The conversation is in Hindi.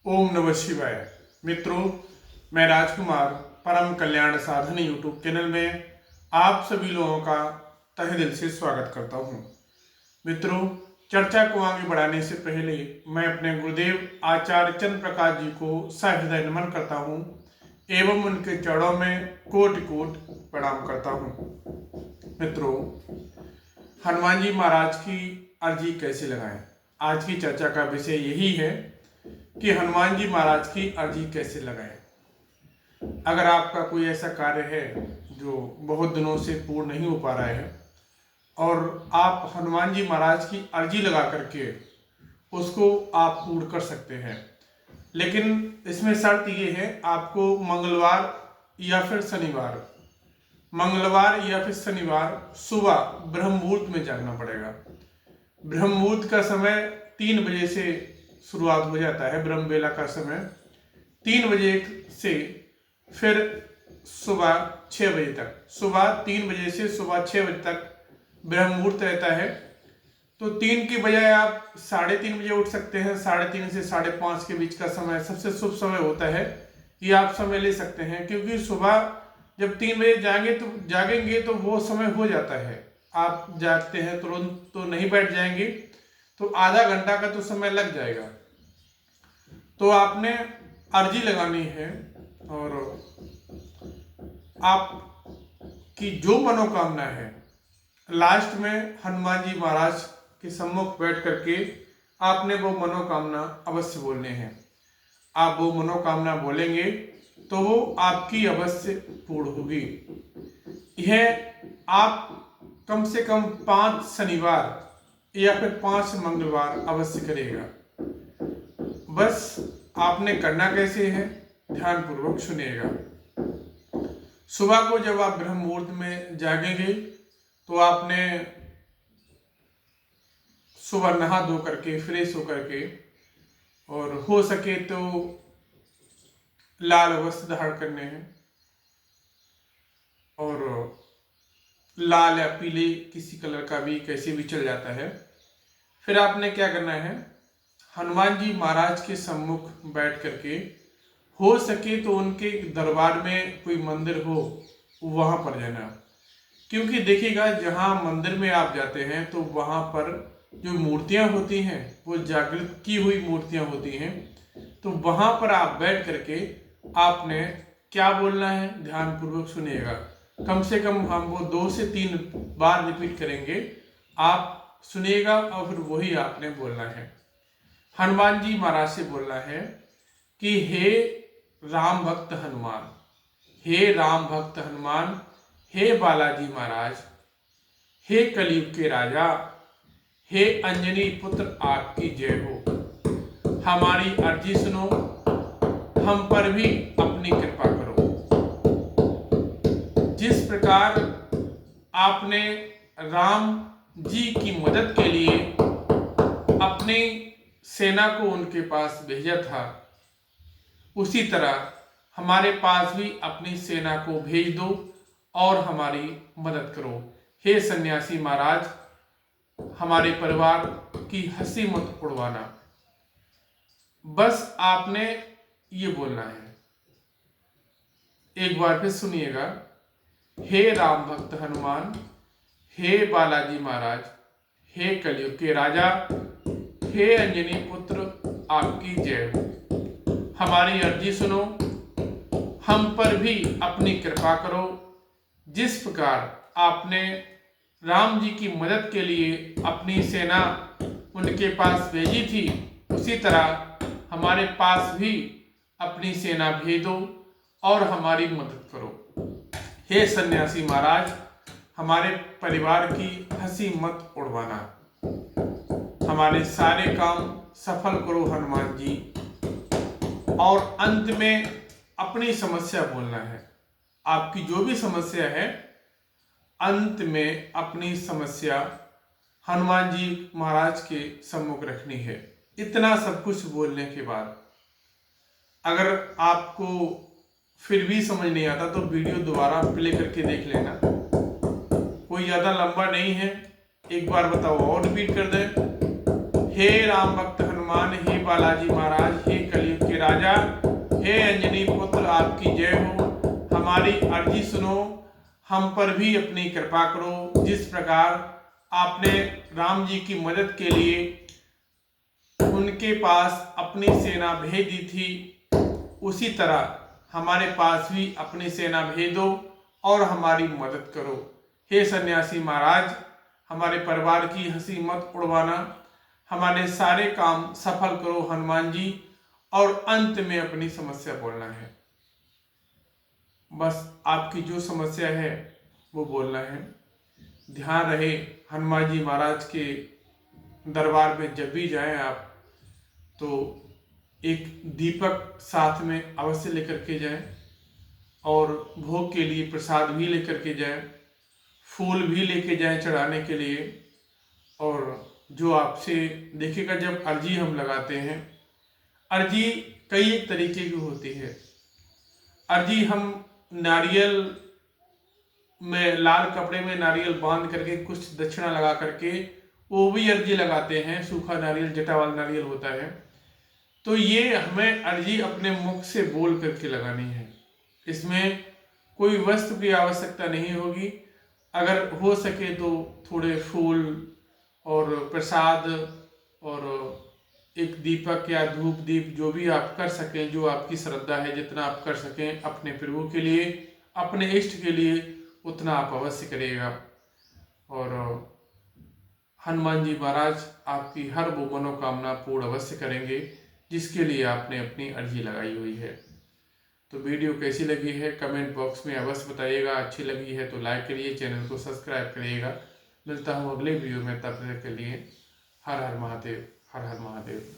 ओम नमः शिवाय। मित्रों, मैं राजकुमार परम कल्याण साधन यूट्यूब चैनल में आप सभी लोगों का तहे दिल से स्वागत करता हूं। मित्रों, चर्चा को आगे बढ़ाने से पहले मैं अपने गुरुदेव आचार्य चंद्र प्रकाश जी को सहृदय नमन करता हूं एवं उनके चरणों में कोटि कोटि प्रणाम करता हूं। मित्रों, हनुमान जी महाराज की अर्जी कैसे लगाएं? आज की चर्चा का विषय यही है कि हनुमान जी महाराज की अर्जी कैसे लगाएं। अगर आपका कोई ऐसा कार्य है जो बहुत दिनों से पूर्ण नहीं हो पा रहा है और आप हनुमान जी महाराज की अर्जी लगा करके उसको आप पूर्ण कर सकते हैं, लेकिन इसमें शर्त ये है, आपको मंगलवार या फिर शनिवार सुबह ब्रह्म मुहूर्त में जागना पड़ेगा। ब्रह्म मुहूर्त का समय 3 बजे से शुरुआत हो जाता है। ब्रह्म बेला का समय 3 बजे से फिर सुबह 6 बजे तक, सुबह 3 बजे से सुबह 6 बजे तक ब्रह्म मुहूर्त रहता है। तो 3 की बजाय आप 3:30 बजे उठ सकते हैं। 3:30 से 5:30 के बीच का समय सबसे शुभ समय होता है। ये आप समय ले सकते हैं, क्योंकि सुबह जब 3 बजे जागेंगे तो वो समय हो जाता है। आप जागते हैं तुरंत तो नहीं बैठ जाएंगे, तो आधा घंटा का तो समय लग जाएगा। तो आपने अर्जी लगानी है और आपकी जो मनोकामना है लास्ट में हनुमान जी महाराज के सम्मुख बैठ करके आपने वो मनोकामना अवश्य बोलने हैं। आप वो मनोकामना बोलेंगे तो वो आपकी अवश्य पूर्ण होगी। यह आप कम से कम 5 शनिवार या फिर 5 मंगलवार अवश्य करेगा। बस आपने करना कैसे है, ध्यान पूर्वक सुनिएगा। सुबह को जब आप ब्रह्म मुहूर्त में जागेंगे तो आपने सुबह नहा धो करके फ्रेश होकर के और हो सके तो लाल वस्त्र धारण करने हैं और लाल या पीले किसी कलर का भी कैसे भी चल जाता है। फिर आपने क्या करना है, हनुमान जी महाराज के सम्मुख बैठ करके हो सके तो उनके दरबार में कोई मंदिर हो वहां पर जाना, क्योंकि देखिएगा जहां मंदिर में आप जाते हैं तो वहां पर जो मूर्तियां होती हैं वो जागृत की हुई मूर्तियां होती हैं। तो वहां पर आप बैठ करके आपने क्या बोलना है, ध्यान पूर्वक सुनिएगा। कम से कम हम वो 2 से 3 बार रिपीट करेंगे, आप सुनिएगा और फिर वही आपने बोलना है। हनुमान जी महाराज से बोलना है कि हे राम भक्त हनुमान, हे राम भक्त हनुमान, हे बालाजी महाराज, हे कलयुग के राजा, हे अंजनी पुत्र आपकी जय हो। हमारी अर्जी सुनो, हम पर भी अपनी कृपा करो। जिस प्रकार आपने राम जी की मदद के लिए अपनी सेना को उनके पास भेजा था, उसी तरह हमारे पास भी अपनी सेना को भेज दो और हमारी मदद करो। हे सन्यासी महाराज, हमारे परिवार की हंसी मत उड़वाना। बस आपने ये बोलना है। एक बार फिर सुनिएगा। हे राम भक्त हनुमान, हे बालाजी महाराज, हे कलयुग के राजा, हे अंजनी पुत्र आपकी जय हो। हमारी अर्जी सुनो, हम पर भी अपनी कृपा करो। जिस प्रकार आपने राम जी की मदद के लिए अपनी सेना उनके पास भेजी थी, उसी तरह हमारे पास भी अपनी सेना भेजो और हमारी मदद करो। हे सन्यासी महाराज, हमारे परिवार की हंसी मत उड़वाना। हमारे सारे काम सफल करो हनुमान जी। और अंत में अपनी समस्या बोलना है। आपकी जो भी समस्या है, अंत में अपनी समस्या हनुमान जी महाराज के सम्मुख रखनी है। इतना सब कुछ बोलने के बाद अगर आपको फिर भी समझ नहीं आता तो वीडियो दोबारा प्ले करके देख लेना, कोई ज़्यादा लंबा नहीं है। एक बार बताओ और रिपीट कर दें। हे राम भक्त हनुमान, हे बालाजी महाराज, हे कलयुग के हमारी अर्जी सुनो, हम पर भी अपनी कृपा करो। जिस प्रकार आपने राम जी की मदद के लिए उनके पास अपनी सेना भेज दी थी, उसी तरह हमारे पास भी अपनी सेना भेजो और हमारी मदद करो। हे सन्यासी महाराज, हमारे परिवार की हंसी मत उड़वाना, हमारे सारे काम सफल करो हनुमान जी, और अंत में अपनी समस्या बोलना है। बस आपकी जो समस्या है वो बोलना है। ध्यान रहे, हनुमान जी महाराज के दरबार में जब भी जाएं आप, तो एक दीपक साथ में अवश्य लेकर के जाएं, और भोग के लिए प्रसाद भी लेकर के जाएं, फूल भी लेके जाएं चढ़ाने के लिए। और जो आपसे देखिएगा, जब अर्जी हम लगाते हैं, अर्जी कई एक तरीके की होती है। अर्जी हम नारियल में, लाल कपड़े में नारियल बांध करके कुछ दक्षिणा लगा करके वो भी अर्जी लगाते हैं। सूखा नारियल, जटा वाला नारियल होता है। तो ये हमें अर्जी अपने मुख से बोल करके लगानी है। इसमें कोई वस्तु की आवश्यकता नहीं होगी। अगर हो सके तो थोड़े फूल और प्रसाद और एक दीपक या धूप दीप, जो भी आप कर सकें, जो आपकी श्रद्धा है, जितना आप कर सकें अपने प्रभु के लिए, अपने इष्ट के लिए, उतना आप अवश्य करिएगा। और हनुमान जी महाराज आपकी हर वो मनोकामना पूर्ण अवश्य करेंगे जिसके लिए आपने अपनी अर्जी लगाई हुई है। तो वीडियो कैसी लगी है कमेंट बॉक्स में अवश्य बताइएगा। अच्छी लगी है तो लाइक करिए, चैनल को सब्सक्राइब करिएगा। मिलता हूँ अगले वीडियो में, तब तक के लिए हर हर महादेव, हर हर महादेव।